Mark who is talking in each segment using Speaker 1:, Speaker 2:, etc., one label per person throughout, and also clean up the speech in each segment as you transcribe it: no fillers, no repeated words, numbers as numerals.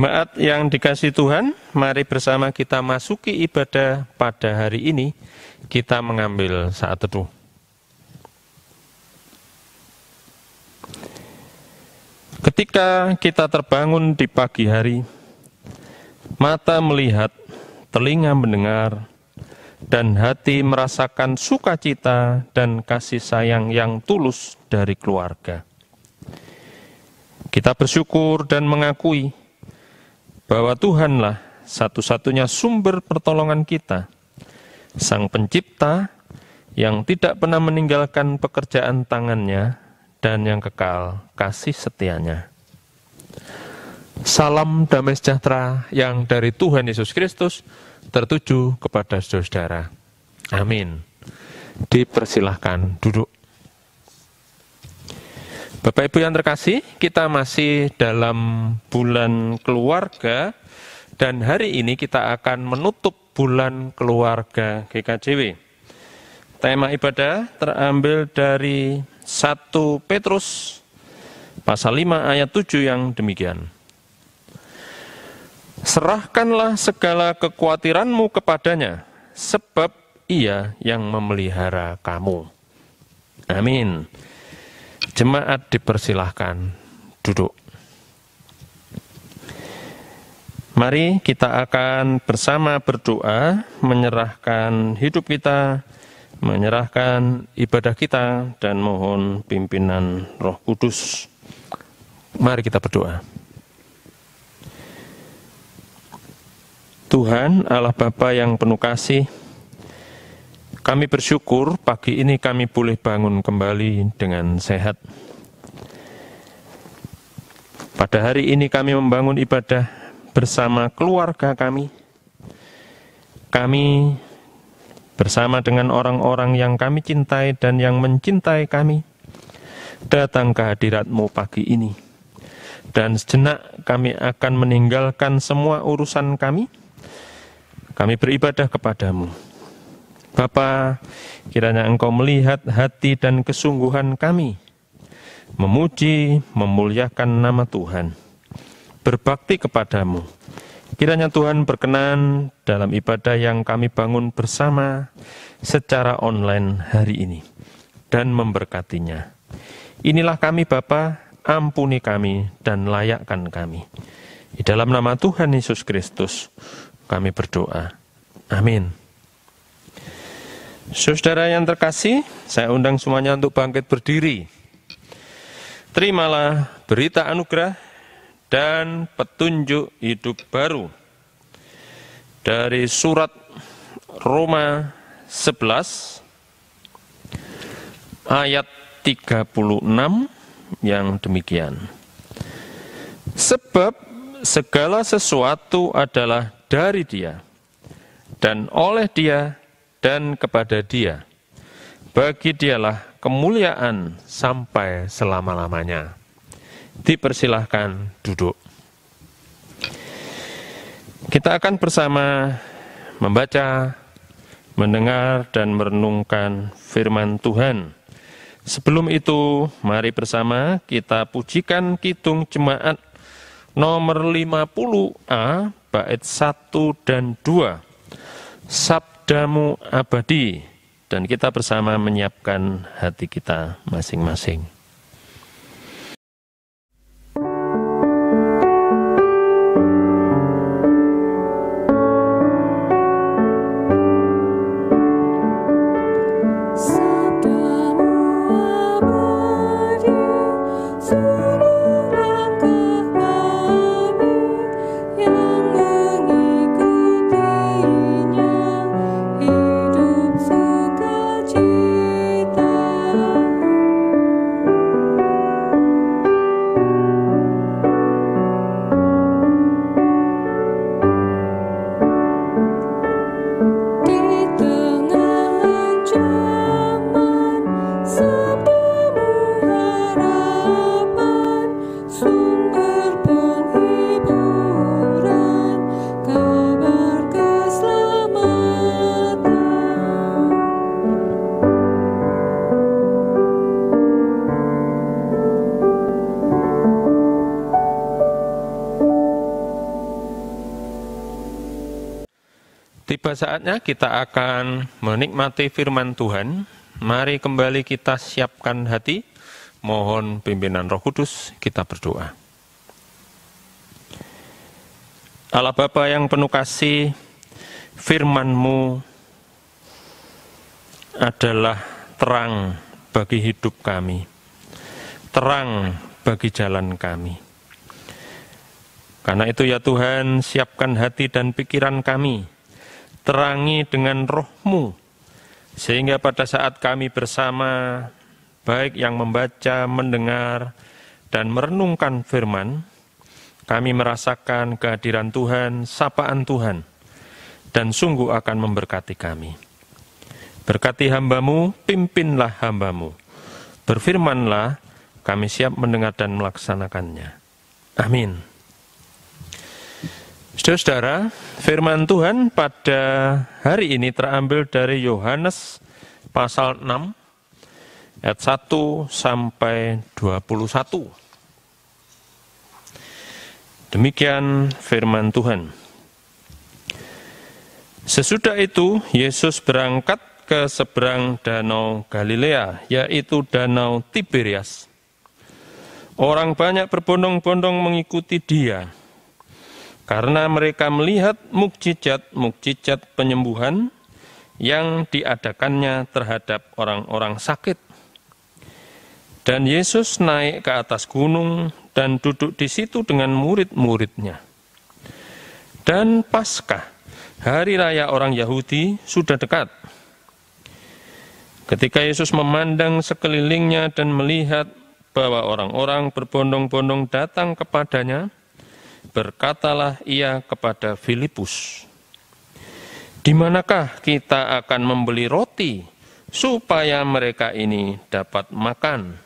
Speaker 1: Jemaat yang dikasihi Tuhan, mari bersama kita masuki ibadah pada hari ini. Kita mengambil saat teduh. Ketika kita terbangun di pagi hari, mata melihat, telinga mendengar, dan hati merasakan sukacita dan kasih sayang yang tulus dari keluarga. Kita bersyukur dan mengakui bahwa Tuhanlah satu-satunya sumber pertolongan kita, Sang Pencipta yang tidak pernah meninggalkan pekerjaan tangannya dan yang kekal kasih setianya. Salam damai sejahtera yang dari Tuhan Yesus Kristus tertuju kepada saudara. Amin. Dipersilahkan duduk. Bapak Ibu yang terkasih, kita masih dalam bulan keluarga dan hari ini kita akan menutup bulan keluarga GKJW. Tema ibadah terambil dari 1 Petrus pasal 5 ayat 7 yang demikian. Serahkanlah segala kekhawatiranmu kepadanya, sebab Ia yang memelihara kamu. Amin. Jemaat dipersilahkan duduk. Mari kita akan bersama berdoa, menyerahkan hidup kita, menyerahkan ibadah kita, dan mohon pimpinan Roh Kudus. Mari kita berdoa. Tuhan Allah Bapa yang penuh kasih, kami bersyukur pagi ini kami boleh bangun kembali dengan sehat. Pada hari ini kami membangun ibadah bersama keluarga kami. Kami bersama dengan orang-orang yang kami cintai dan yang mencintai kami, datang ke hadirat-Mu pagi ini. Dan sejenak kami akan meninggalkan semua urusan kami. Kami beribadah kepada-Mu. Bapa, kiranya Engkau melihat hati dan kesungguhan kami, memuji, memuliakan nama Tuhan, berbakti kepada-Mu. Kiranya Tuhan berkenan dalam ibadah yang kami bangun bersama secara online hari ini, dan memberkatinya. Inilah kami Bapa, ampuni kami dan layakkan kami. Di dalam nama Tuhan Yesus Kristus, kami berdoa. Amin. Saudara yang terkasih, saya undang semuanya untuk bangkit berdiri. Terimalah berita anugerah dan petunjuk hidup baru dari surat Roma 11 ayat 36 yang demikian. Sebab segala sesuatu adalah dari Dia, dan oleh Dia, dan kepada Dia. Bagi Dialah kemuliaan sampai selama-lamanya. Dipersilahkan duduk. Kita akan bersama membaca, mendengar, dan merenungkan firman Tuhan. Sebelum itu, mari bersama kita pujikan kidung jemaat nomor 50A, bait 1 dan 2. Sabdamu abadi, dan kita bersama menyiapkan hati kita masing-masing.
Speaker 2: Hidup sukacita.
Speaker 1: Tiba saatnya kita akan menikmati firman Tuhan. Mari kembali kita siapkan hati. Mohon pimpinan Roh Kudus, kita berdoa. Allah Bapa yang penuh kasih, firman-Mu adalah terang bagi hidup kami, terang bagi jalan kami. Karena itu ya Tuhan, siapkan hati dan pikiran kami, terangi dengan Roh-Mu, sehingga pada saat kami bersama, baik yang membaca, mendengar, dan merenungkan firman, kami merasakan kehadiran Tuhan, sapaan Tuhan, dan sungguh akan memberkati kami. Berkati hamba-Mu, pimpinlah hamba-Mu. Berfirmanlah, kami siap mendengar dan melaksanakannya. Amin. Saudara-saudara, firman Tuhan pada hari ini terambil dari Yohanes pasal 6, ayat 1 sampai 21. Demikian firman Tuhan. Sesudah itu, Yesus berangkat ke seberang danau Galilea, yaitu danau Tiberias. Orang banyak berbondong-bondong mengikuti Dia, karena mereka melihat mukjizat-mukjizat penyembuhan yang diadakannya terhadap orang-orang sakit. Dan Yesus naik ke atas gunung dan duduk di situ dengan murid-muridnya. Dan Paskah, hari raya orang Yahudi, sudah dekat. Ketika Yesus memandang sekelilingnya dan melihat bahwa orang-orang berbondong-bondong datang kepadanya, berkatalah ia kepada Filipus, "Di manakah kita akan membeli roti supaya mereka ini dapat makan?"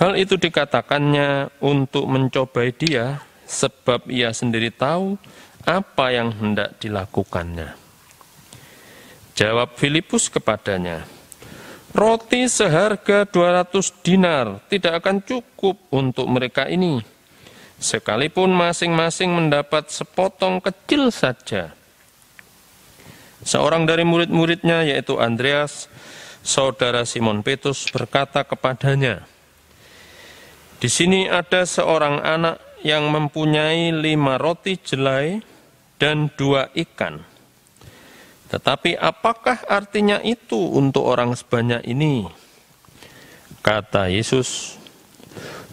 Speaker 1: Hal itu dikatakannya untuk mencobai Dia, sebab ia sendiri tahu apa yang hendak dilakukannya. Jawab Filipus kepadanya, "Roti seharga 200 dinar tidak akan cukup untuk mereka ini, sekalipun masing-masing mendapat sepotong kecil saja." Seorang dari murid-muridnya, yaitu Andreas, saudara Simon Petrus, berkata kepadanya, "Di sini ada seorang anak yang mempunyai 5 roti jelai dan 2 ikan. Tetapi apakah artinya itu untuk orang sebanyak ini?" Kata Yesus,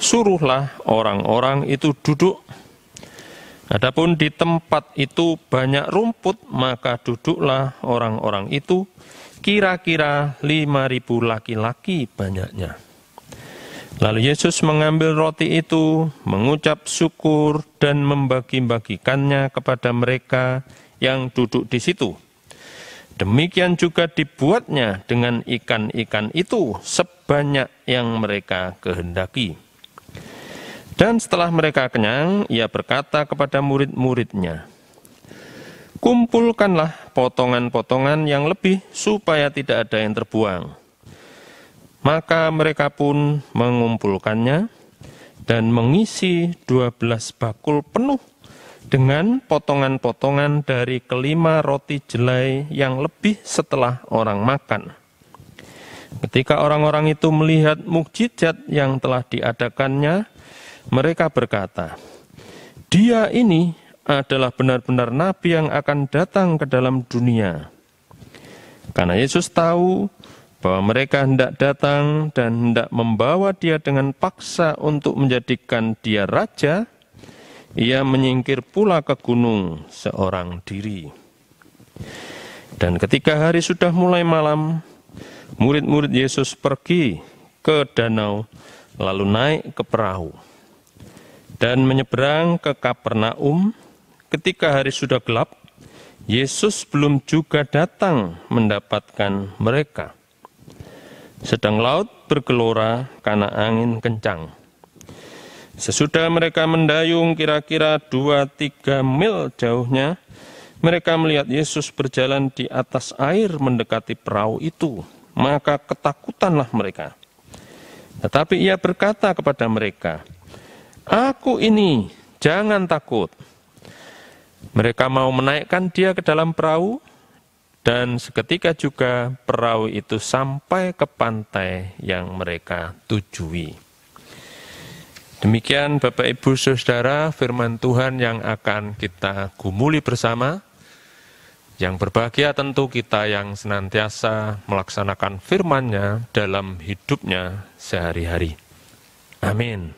Speaker 1: "Suruhlah orang-orang itu duduk. Adapun di tempat itu banyak rumput, maka duduklah orang-orang itu, kira-kira 5.000 laki-laki banyaknya." Lalu Yesus mengambil roti itu, mengucap syukur dan membagi-bagikannya kepada mereka yang duduk di situ. Demikian juga dibuatnya dengan ikan-ikan itu sebanyak yang mereka kehendaki. Dan setelah mereka kenyang, ia berkata kepada murid-muridnya, "Kumpulkanlah potongan-potongan yang lebih supaya tidak ada yang terbuang." Maka mereka pun mengumpulkannya dan mengisi 12 bakul penuh dengan potongan-potongan dari kelima roti jelai yang lebih setelah orang makan. Ketika orang-orang itu melihat mukjizat yang telah diadakannya, mereka berkata, "Dia ini adalah benar-benar nabi yang akan datang ke dalam dunia." Karena Yesus tahu bahwa mereka hendak datang dan hendak membawa Dia dengan paksa untuk menjadikan Dia raja, ia menyingkir pula ke gunung seorang diri. Dan ketika hari sudah mulai malam, murid-murid Yesus pergi ke danau, lalu naik ke perahu dan menyeberang ke Kapernaum. Ketika hari sudah gelap, Yesus belum juga datang mendapatkan mereka. Sedang laut bergelora karena angin kencang. Sesudah mereka mendayung kira-kira 2-3 mil jauhnya, mereka melihat Yesus berjalan di atas air mendekati perahu itu. Maka ketakutanlah mereka. Tetapi ia berkata kepada mereka, "Aku ini, jangan takut." Mereka mau menaikkan dia ke dalam perahu, dan seketika juga perahu itu sampai ke pantai yang mereka tujui. Demikian Bapak Ibu Saudara, firman Tuhan yang akan kita gumuli bersama. Yang berbahagia tentu kita yang senantiasa melaksanakan firman-Nya dalam hidupnya sehari-hari. Amin.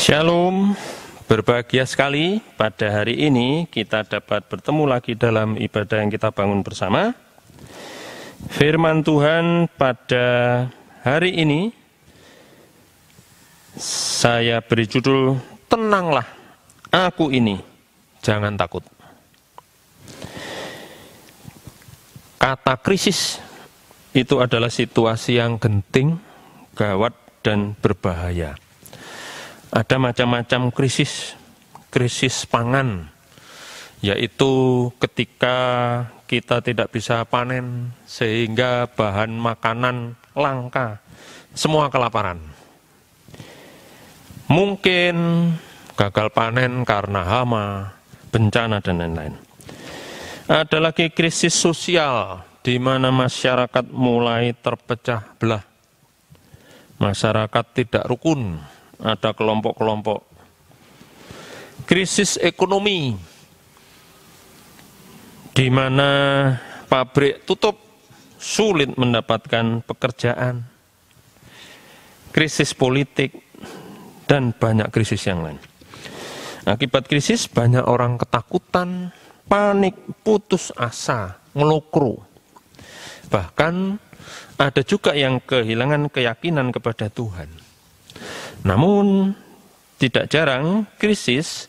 Speaker 1: Shalom, berbahagia sekali pada hari ini kita dapat bertemu lagi dalam ibadah yang kita bangun bersama. Firman Tuhan pada hari ini saya beri judul, Tenanglah, aku ini, jangan takut. Kata krisis itu adalah situasi yang genting, gawat, dan berbahaya. Ada macam-macam krisis, krisis pangan, yaitu ketika kita tidak bisa panen sehingga bahan makanan langka, semua kelaparan. Mungkin gagal panen karena hama, bencana, dan lain-lain. Ada lagi krisis sosial, di mana masyarakat mulai terpecah belah. Masyarakat tidak rukun. Ada kelompok-kelompok. Krisis ekonomi, di mana pabrik tutup, sulit mendapatkan pekerjaan. Krisis politik, dan banyak krisis yang lain. Akibat krisis, banyak orang ketakutan, panik, putus asa, ngelokro. Bahkan ada juga yang kehilangan keyakinan kepada Tuhan. Namun, tidak jarang krisis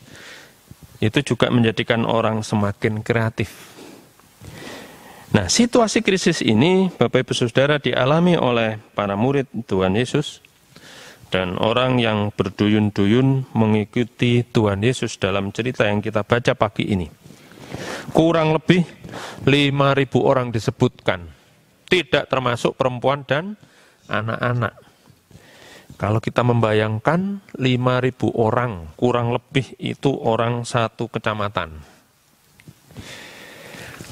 Speaker 1: itu juga menjadikan orang semakin kreatif. Nah, situasi krisis ini, Bapak Ibu Saudara, dialami oleh para murid Tuhan Yesus dan orang yang berduyun-duyun mengikuti Tuhan Yesus dalam cerita yang kita baca pagi ini. Kurang lebih 5.000 orang disebutkan, tidak termasuk perempuan dan anak-anak. Kalau kita membayangkan 5.000 orang, kurang lebih itu orang satu kecamatan.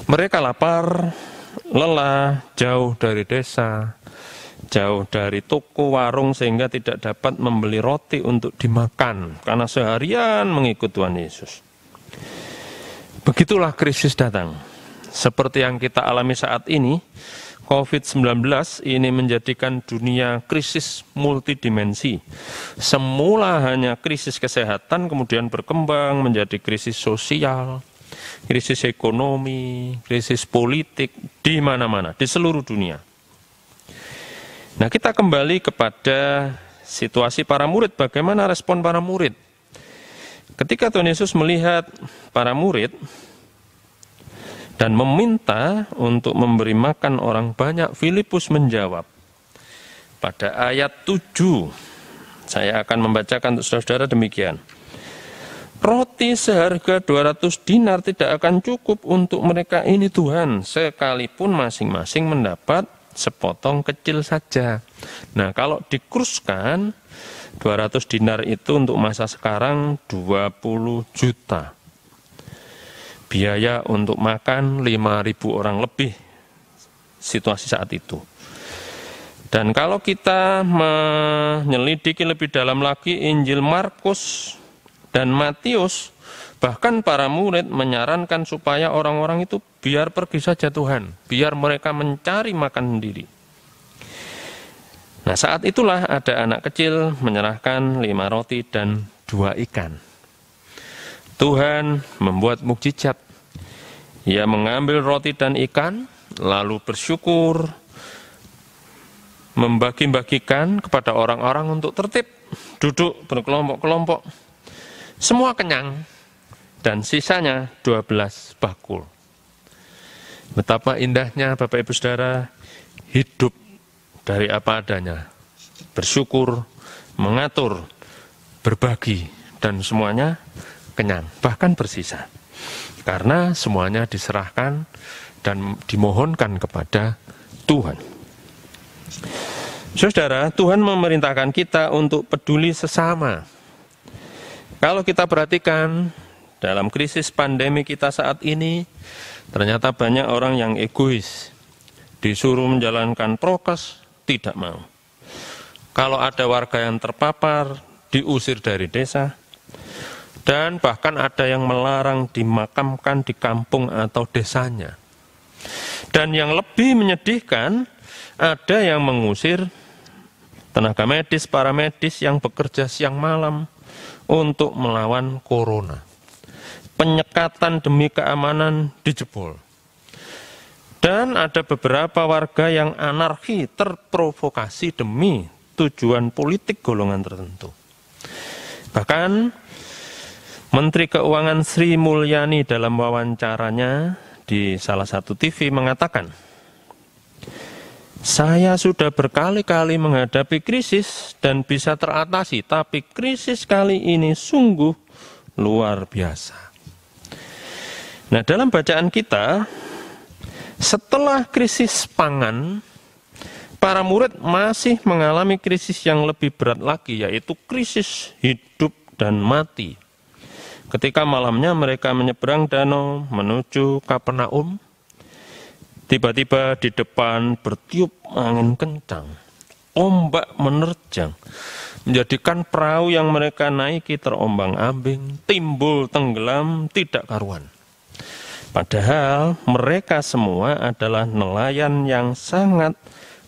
Speaker 1: Mereka lapar, lelah, jauh dari desa, jauh dari toko warung sehingga tidak dapat membeli roti untuk dimakan karena seharian mengikut Tuhan Yesus. Begitulah krisis datang. Seperti yang kita alami saat ini, COVID-19 ini menjadikan dunia krisis multidimensi. Semula hanya krisis kesehatan, kemudian berkembang menjadi krisis sosial, krisis ekonomi, krisis politik, di mana-mana, di seluruh dunia. Nah, kita kembali kepada situasi para murid, bagaimana respon para murid. Ketika Tuhan Yesus melihat para murid, dan meminta untuk memberi makan orang banyak, Filipus menjawab. Pada ayat 7, saya akan membacakan untuk saudara demikian. Roti seharga 200 dinar tidak akan cukup untuk mereka ini Tuhan, sekalipun masing-masing mendapat sepotong kecil saja. Nah, kalau dikuruskan, 200 dinar itu untuk masa sekarang 20 juta. Biaya untuk makan 5.000 orang lebih situasi saat itu. Dan kalau kita menyelidiki lebih dalam lagi Injil Markus dan Matius, bahkan para murid menyarankan supaya orang-orang itu biar pergi saja Tuhan, biar mereka mencari makan sendiri. Nah, saat itulah ada anak kecil menyerahkan 5 roti dan 2 ikan. Tuhan membuat mukjizat. Ia mengambil roti dan ikan, lalu bersyukur, membagi-bagikan kepada orang-orang untuk tertib, duduk berkelompok-kelompok. Semua kenyang, dan sisanya 12 bakul. Betapa indahnya Bapak Ibu Saudara hidup dari apa adanya, bersyukur, mengatur, berbagi, dan semuanya kenyang, bahkan bersisa. Karena semuanya diserahkan dan dimohonkan kepada Tuhan. Saudara, Tuhan memerintahkan kita untuk peduli sesama. Kalau kita perhatikan dalam krisis pandemi kita saat ini, ternyata banyak orang yang egois. Disuruh menjalankan prokes, tidak mau. Kalau ada warga yang terpapar, diusir dari desa. Dan bahkan ada yang melarang dimakamkan di kampung atau desanya. Dan yang lebih menyedihkan, ada yang mengusir tenaga medis, para medis yang bekerja siang malam untuk melawan corona. Penyekatan demi keamanan dijebol. Dan ada beberapa warga yang anarki terprovokasi demi tujuan politik golongan tertentu. Bahkan Menteri Keuangan Sri Mulyani dalam wawancaranya di salah satu TV mengatakan, "Saya sudah berkali-kali menghadapi krisis dan bisa teratasi, tapi krisis kali ini sungguh luar biasa." Nah, dalam bacaan kita, setelah krisis pangan, para murid masih mengalami krisis yang lebih berat lagi, yaitu krisis hidup dan mati. Ketika malamnya mereka menyeberang danau menuju Kapernaum, tiba-tiba di depan bertiup angin kencang, ombak menerjang, menjadikan perahu yang mereka naiki terombang-ambing, timbul tenggelam tidak karuan. Padahal mereka semua adalah nelayan yang sangat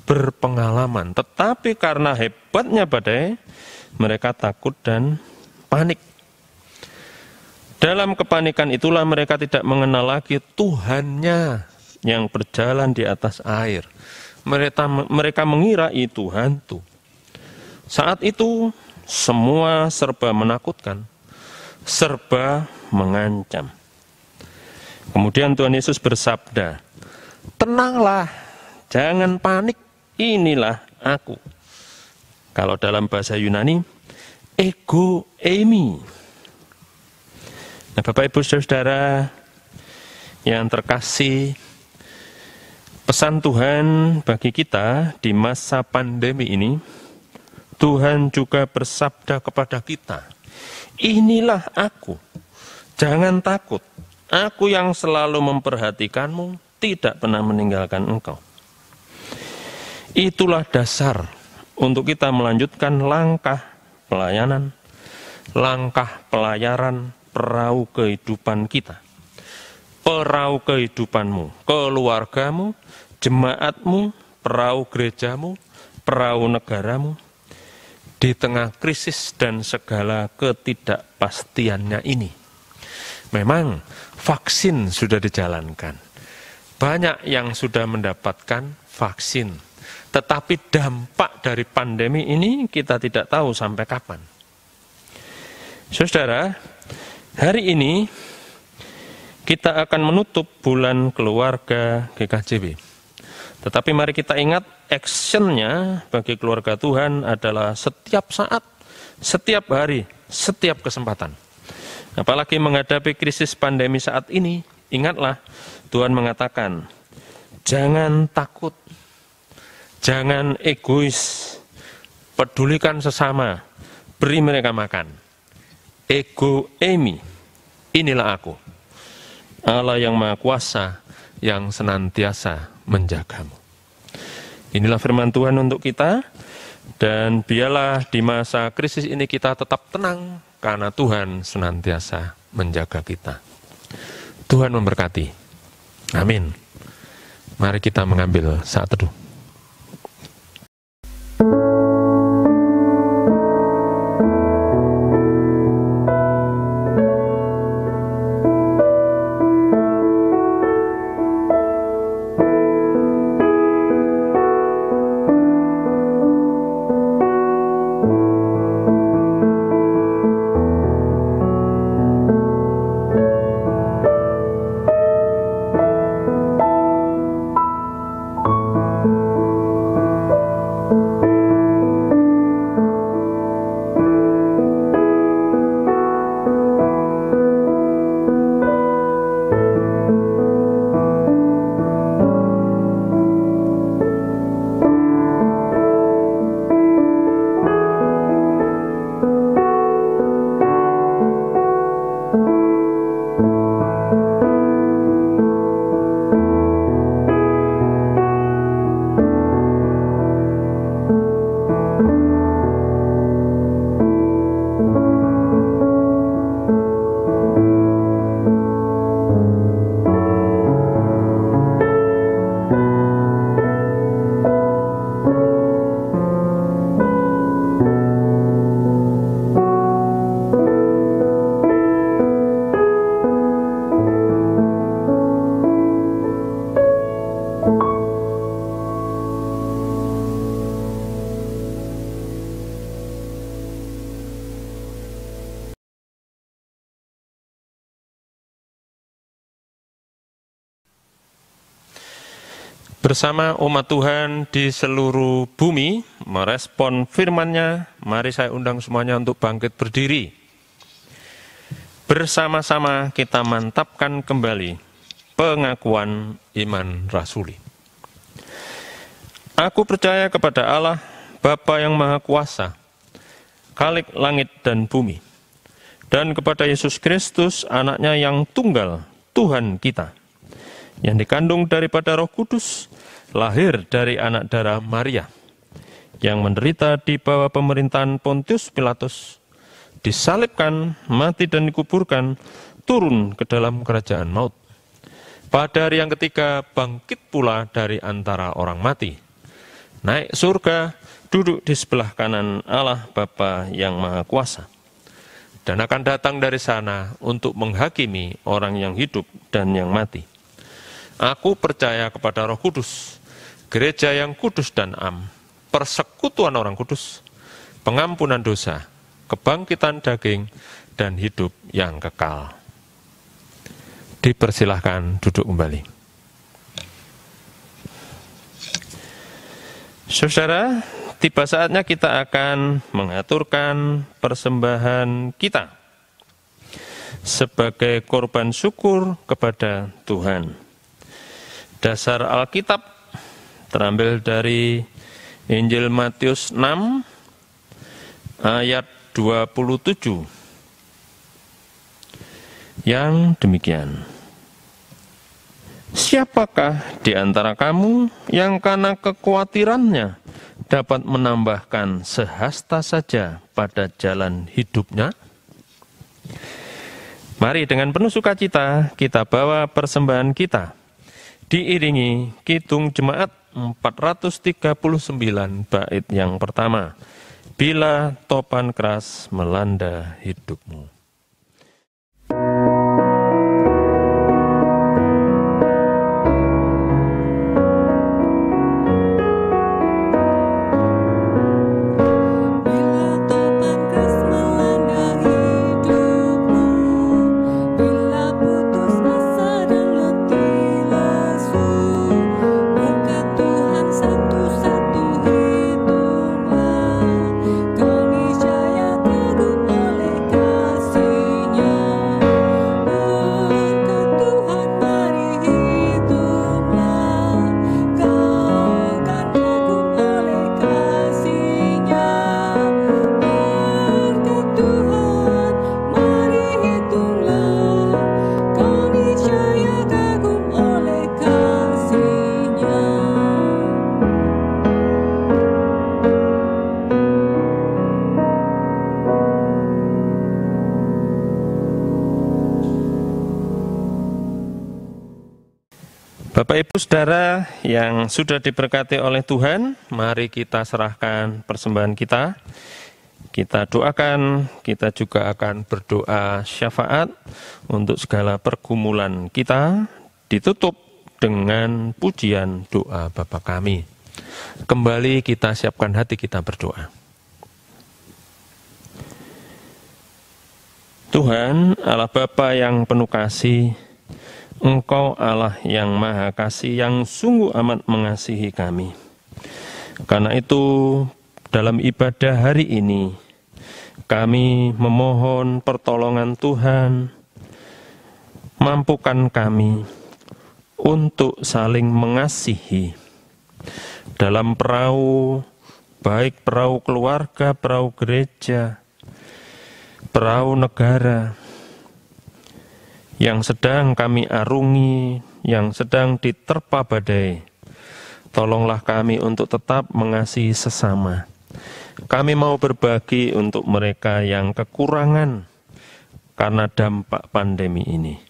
Speaker 1: berpengalaman, tetapi karena hebatnya badai, mereka takut dan panik. Dalam kepanikan itulah mereka tidak mengenal lagi Tuhannya yang berjalan di atas air. Mereka mengira itu hantu. Saat itu semua serba menakutkan, serba mengancam. Kemudian Tuhan Yesus bersabda, "Tenanglah, jangan panik, inilah aku." Kalau dalam bahasa Yunani, ego eimi. Nah, Bapak Ibu Saudara yang terkasih, pesan Tuhan bagi kita di masa pandemi ini, Tuhan juga bersabda kepada kita, "Inilah aku, jangan takut, aku yang selalu memperhatikanmu, tidak pernah meninggalkan engkau." Itulah dasar untuk kita melanjutkan langkah pelayanan, langkah pelayaran perahu kehidupan kita. Perahu kehidupanmu, keluargamu, jemaatmu, perahu gerejamu, perahu negaramu, di tengah krisis dan segala ketidakpastiannya ini. Memang vaksin sudah dijalankan. Banyak yang sudah mendapatkan vaksin. Tetapi dampak dari pandemi ini kita tidak tahu sampai kapan. Saudara, hari ini kita akan menutup bulan keluarga GKJB. Tetapi mari kita ingat, actionnya bagi keluarga Tuhan adalah setiap saat, setiap hari, setiap kesempatan. Apalagi menghadapi krisis pandemi saat ini, ingatlah Tuhan mengatakan, jangan takut, jangan egois, pedulikan sesama, beri mereka makan. Ego eimi, inilah aku, Allah yang Maha Kuasa yang senantiasa menjagamu. Inilah firman Tuhan untuk kita, dan biarlah di masa krisis ini kita tetap tenang, karena Tuhan senantiasa menjaga kita. Tuhan memberkati. Amin. Mari kita mengambil saat teduh. Bersama umat Tuhan di seluruh bumi merespon firman-Nya, mari saya undang semuanya untuk bangkit berdiri. Bersama-sama kita mantapkan kembali pengakuan iman rasuli. Aku percaya kepada Allah, Bapa yang Maha Kuasa, Khalik langit dan bumi, dan kepada Yesus Kristus, Anak-Nya yang tunggal, Tuhan kita, yang dikandung daripada Roh Kudus, lahir dari anak darah Maria, yang menderita di bawah pemerintahan Pontius Pilatus, disalibkan, mati dan dikuburkan, turun ke dalam kerajaan maut. Pada hari yang ketiga bangkit pula dari antara orang mati, naik surga, duduk di sebelah kanan Allah Bapa yang Maha Kuasa, dan akan datang dari sana untuk menghakimi orang yang hidup dan yang mati. Aku percaya kepada Roh Kudus, gereja yang kudus dan am, persekutuan orang kudus, pengampunan dosa, kebangkitan daging, dan hidup yang kekal. Dipersilahkan duduk kembali. Saudara, tiba saatnya kita akan mengaturkan persembahan kita sebagai korban syukur kepada Tuhan. Dasar Alkitab terambil dari Injil Matius 6 ayat 27 yang demikian. Siapakah di antara kamu yang karena kekhawatirannya dapat menambahkan sehasta saja pada jalan hidupnya? Mari dengan penuh sukacita kita bawa persembahan kita, diiringi kidung jemaat 439 bait yang pertama, bila topan keras melanda hidupmu. Bapak Ibu Saudara yang sudah diberkati oleh Tuhan, mari kita serahkan persembahan kita. Kita doakan, kita juga akan berdoa syafaat untuk segala pergumulan kita, ditutup dengan pujian doa Bapa kami. Kembali kita siapkan hati kita berdoa. Tuhan, Allah Bapa yang penuh kasih, Engkau Allah yang Maha Kasih, yang sungguh amat mengasihi kami. Karena itu, dalam ibadah hari ini, kami memohon pertolongan Tuhan, mampukan kami untuk saling mengasihi dalam perahu, baik perahu keluarga, perahu gereja, perahu negara, yang sedang kami arungi, yang sedang diterpa badai. Tolonglah kami untuk tetap mengasihi sesama. Kami mau berbagi untuk mereka yang kekurangan karena dampak pandemi ini.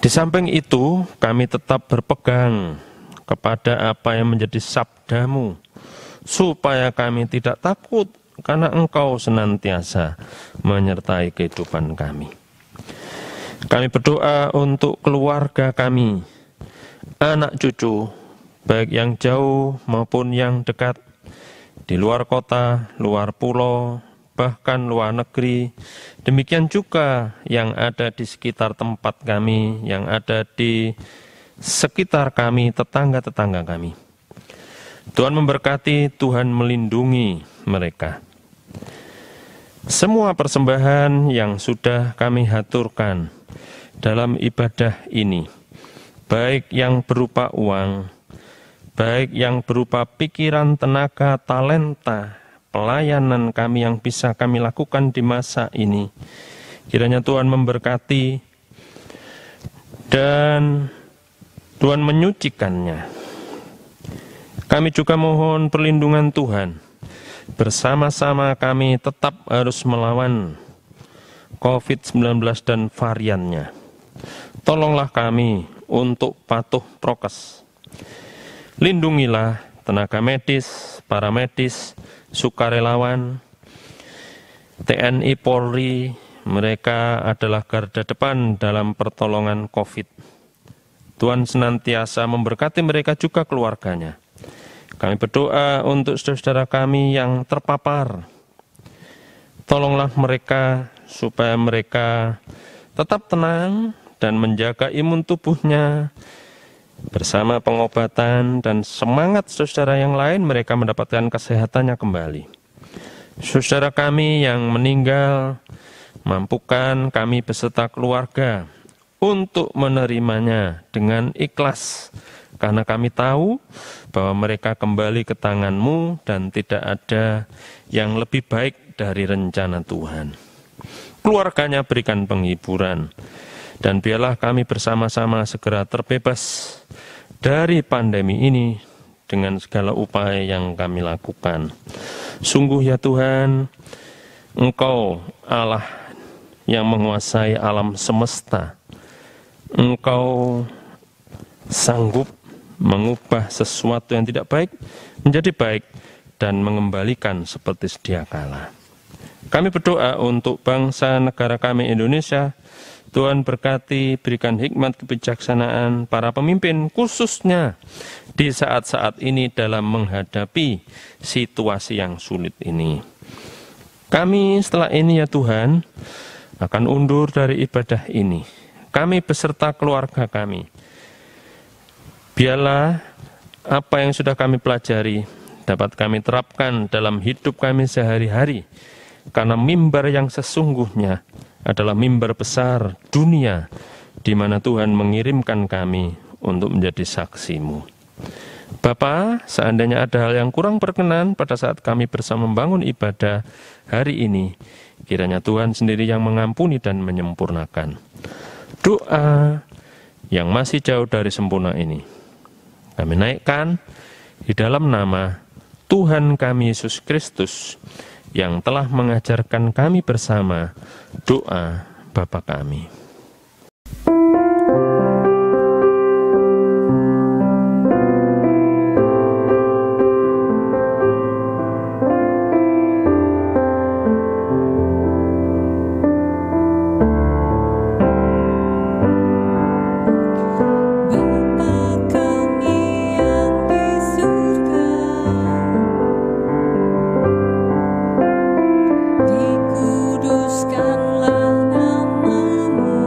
Speaker 1: Di samping itu, kami tetap berpegang kepada apa yang menjadi sabda-Mu, supaya kami tidak takut karena Engkau senantiasa menyertai kehidupan kami. Kami berdoa untuk keluarga kami, anak cucu, baik yang jauh maupun yang dekat, di luar kota, luar pulau, bahkan luar negeri. Demikian juga yang ada di sekitar tempat kami, yang ada di sekitar kami, tetangga-tetangga kami. Tuhan memberkati, Tuhan melindungi mereka. Semua persembahan yang sudah kami haturkan dalam ibadah ini, baik yang berupa uang, baik yang berupa pikiran, tenaga, talenta, pelayanan kami yang bisa kami lakukan di masa ini, kiranya Tuhan memberkati dan Tuhan menyucikannya. Kami juga mohon perlindungan Tuhan. Bersama-sama kami tetap harus melawan COVID-19 dan variannya. Tolonglah kami untuk patuh prokes. Lindungilah tenaga medis, para medis, sukarelawan, TNI, Polri, mereka adalah garda depan dalam pertolongan COVID. Tuhan senantiasa memberkati mereka juga keluarganya. Kami berdoa untuk saudara-saudara kami yang terpapar. Tolonglah mereka supaya mereka tetap tenang dan menjaga imun tubuhnya bersama pengobatan dan semangat saudara yang lain mereka mendapatkan kesehatannya kembali. Saudara kami yang meninggal, mampukan kami beserta keluarga untuk menerimanya dengan ikhlas. Karena kami tahu bahwa mereka kembali ke tangan-Mu dan tidak ada yang lebih baik dari rencana Tuhan. Keluarganya berikan penghiburan, dan biarlah kami bersama-sama segera terbebas dari pandemi ini dengan segala upaya yang kami lakukan. Sungguh ya Tuhan, Engkau Allah yang menguasai alam semesta. Engkau sanggup mengubah sesuatu yang tidak baik menjadi baik dan mengembalikan seperti sedia kala. Kami berdoa untuk bangsa negara kami Indonesia. Tuhan berkati, berikan hikmat kebijaksanaan para pemimpin khususnya di saat-saat ini dalam menghadapi situasi yang sulit ini. Kami setelah ini ya Tuhan akan undur dari ibadah ini. Kami beserta keluarga kami. Biarlah apa yang sudah kami pelajari dapat kami terapkan dalam hidup kami sehari-hari. Karena mimbar yang sesungguhnya adalah mimbar besar dunia di mana Tuhan mengirimkan kami untuk menjadi saksi-Mu. Bapa, seandainya ada hal yang kurang berkenan pada saat kami bersama membangun ibadah hari ini, kiranya Tuhan sendiri yang mengampuni dan menyempurnakan. Doa yang masih jauh dari sempurna ini kami naikkan di dalam nama Tuhan kami Yesus Kristus yang telah mengajarkan kami bersama doa Bapa kami.
Speaker 2: Dikuduskanlah namamu.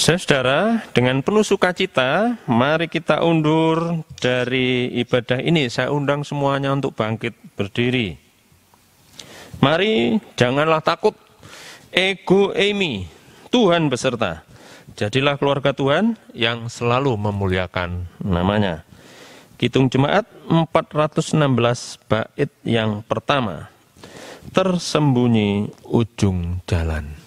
Speaker 1: Saudara, dengan penuh sukacita, mari kita undur dari ibadah ini. Saya undang semuanya untuk bangkit berdiri. Mari, janganlah takut. Ego eimi, Tuhan beserta. Jadilah keluarga Tuhan yang selalu memuliakan namanya. Kidung Jemaat 416 bait yang pertama. Tersembunyi ujung jalan.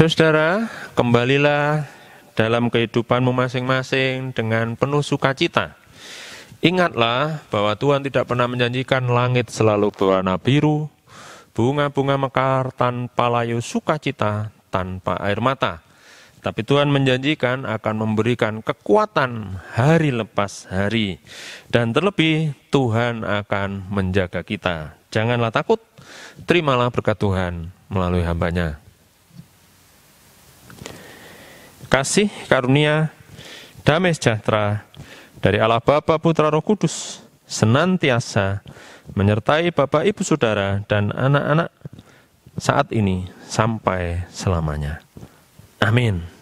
Speaker 1: Saudara, kembalilah dalam kehidupanmu masing-masing dengan penuh sukacita. Ingatlah bahwa Tuhan tidak pernah menjanjikan langit selalu berwarna biru, bunga-bunga mekar tanpa layu sukacita, tanpa air mata. Tapi Tuhan menjanjikan akan memberikan kekuatan hari lepas hari. Dan terlebih Tuhan akan menjaga kita. Janganlah takut, terimalah berkat Tuhan melalui hamba-Nya. Kasih karunia, damai sejahtera dari Allah Bapa, Putra, Roh Kudus senantiasa menyertai Bapak, Ibu, Saudara, dan anak-anak saat ini sampai selamanya. Amin.